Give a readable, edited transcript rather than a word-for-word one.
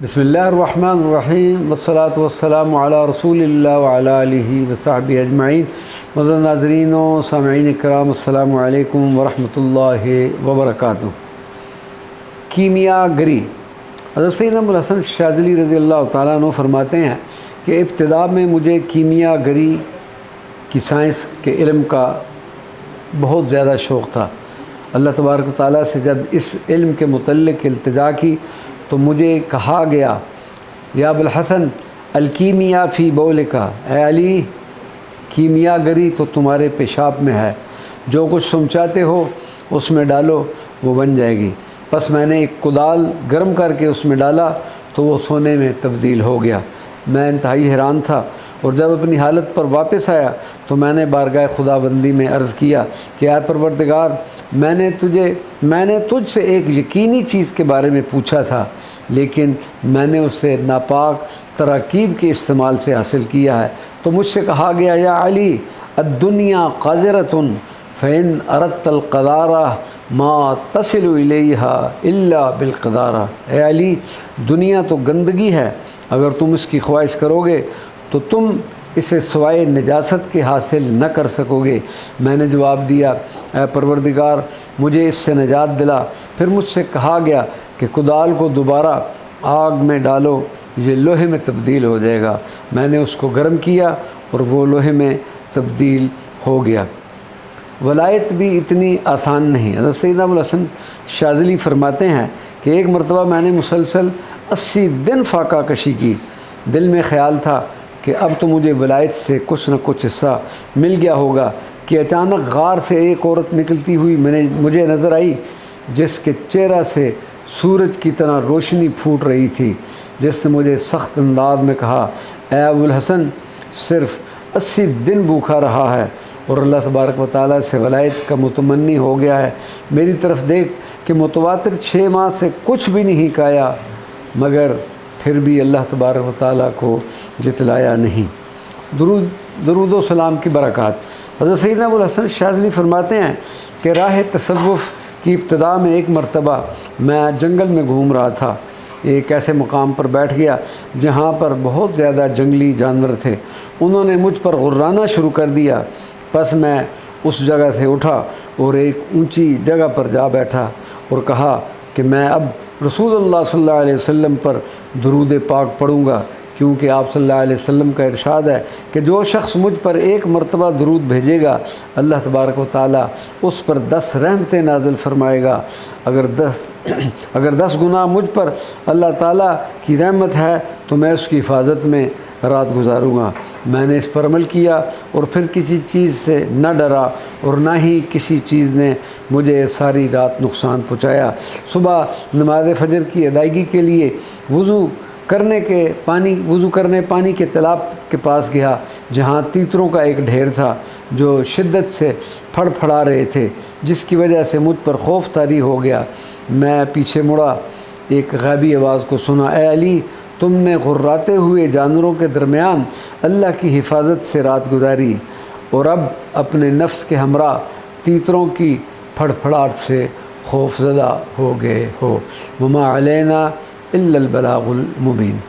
बिस्मिल्लाहिर्रहमानिर्रहीम वस्सलातु वस्सलामु अला रसूलिल्लाह व अला आलिहि व सहबिहि अजमईन। मुअज़्ज़ज़ नाज़रीन व सामिईन इकराम, अस्सलामु अलैकुम व रहमतुल्लाहि व बरकातुहू। कीमियागरी। हज़रत सैयदना अबुल हसन शाज़िली रज़ी अल्लाह तआला अन्हु फरमाते हैं कि इब्तिदा में मुझे कीमियागरी की साइंस के इल्म का बहुत ज़्यादा शौक़ था। अल्लाह तबारक व तआला से जब इस इल्म के मुतल्लिक़ इल्तिजा की तो मुझे कहा गया, या अबुल हसन अलकीमिया फ़ी बौलिका, ए अली कीमियागरी तो तुम्हारे पेशाब में है, जो कुछ तुम चाहते हो उसमें डालो वो बन जाएगी। बस मैंने एक कुदाल गर्म करके उसमें डाला तो वो सोने में तब्दील हो गया। मैं इंतहाई हैरान था और जब अपनी हालत पर वापस आया तो मैंने बारगाह खुदाबंदी में अर्ज़ किया कि या परवरदिगार, मैंने तुझसे एक यकीनी चीज़ के बारे में पूछा था, लेकिन मैंने उसे नापाक तरकीब के इस्तेमाल से हासिल किया है। तो मुझसे कहा गया, या अली अद्दुनिया क़ाज़िरतुन फ़इन अरदतल क़दारा मा तसिलु इलैहा इल्ला बिलक़दारा। ए अली, दुनिया तो गंदगी है, अगर तुम इसकी ख्वाहिश करोगे तो तुम इसे सिवाय नजासत के हासिल न कर सकोगे। मैंने जवाब दिया, ऐ परवरदिगार, मुझे इससे निजात दिला। फिर मुझसे कहा गया कि कुदाल को दोबारा आग में डालो, ये लोहे में तब्दील हो जाएगा। मैंने उसको गर्म किया और वो लोहे में तब्दील हो गया। वलायत भी इतनी आसान नहीं। हज़रत सैयदना अबुल हसन शाज़िली फरमाते हैं कि एक मरतबा मैंने मुसलसल 80 दिन फाका कशी की। दिल में ख़्याल था कि अब तो मुझे वलायत से कुछ न कुछ हिस्सा मिल गया होगा कि अचानक गार से एक औरत निकलती हुई मुझे नज़र आई, जिसके चेहरा से सूरज की तरह रोशनी फूट रही थी, जिसने मुझे सख्त अंदाज में कहा, ए अबुल हसन, सिर्फ़ 80 दिन भूखा रहा है और अल्लाह तबारक व तआला से वलायत का मुतमन्नी हो गया है। मेरी तरफ देख कि मुतवातिर 6 माह से कुछ भी नहीं खाया, मगर फिर भी अल्लाह तबारक व तआला को जितलाया नहीं। दरूद व सलाम की बरक़ात। हज़रत सैयदना अबुल हसन शाज़िली फरमाते हैं कि राह तसव्वुफ़ की इब्तिदा में एक मरतबा मैं जंगल में घूम रहा था। एक ऐसे मुकाम पर बैठ गया जहाँ पर बहुत ज़्यादा जंगली जानवर थे। उन्होंने मुझ पर गुर्राना शुरू कर दिया। बस मैं उस जगह से उठा और एक ऊंची जगह पर जा बैठा और कहा कि मैं अब रसूलुल्लाह सल्लल्लाहु अलैहि वसल्लम पर दुरूद पाक पढ़ूँगा, क्योंकि आप सल्लल्लाहु अलैहि वसल्लम का इरशाद है कि जो शख्स मुझ पर एक मरतबा दुरूद भेजेगा, अल्लाह तबारक व तआला उस पर 10 रहमतें नाज़िल फरमाएगा। अगर 10 गुनाह मुझ पर अल्लाह ताला की रहमत है तो मैं उसकी हिफाजत में रात गुजारूँगा। मैंने इस पर अमल किया और फिर किसी चीज़ से न डरा और ना ही किसी चीज़ ने मुझे सारी रात नुकसान पहुँचाया। सुबह नमाज फ़जर की अदायगी के लिए वज़ू करने पानी के तालाब के पास गया, जहाँ तीतरों का एक ढेर था जो शिद्दत से फड़फड़ा रहे थे, जिसकी वजह से मुझ पर खौफ तारी हो गया। मैं पीछे मुड़ा, एक गैबी आवाज़ को सुना, ए अली, तुमने गुर्राते हुए जानवरों के दरमियान अल्लाह की हिफाजत से रात गुजारी और अब अपने नफ्स के हमरा तीतरों की फड़फड़ाहट से खौफज़दा हो गए हो। वमा अलैना इल्लल बलागुल मुबीन।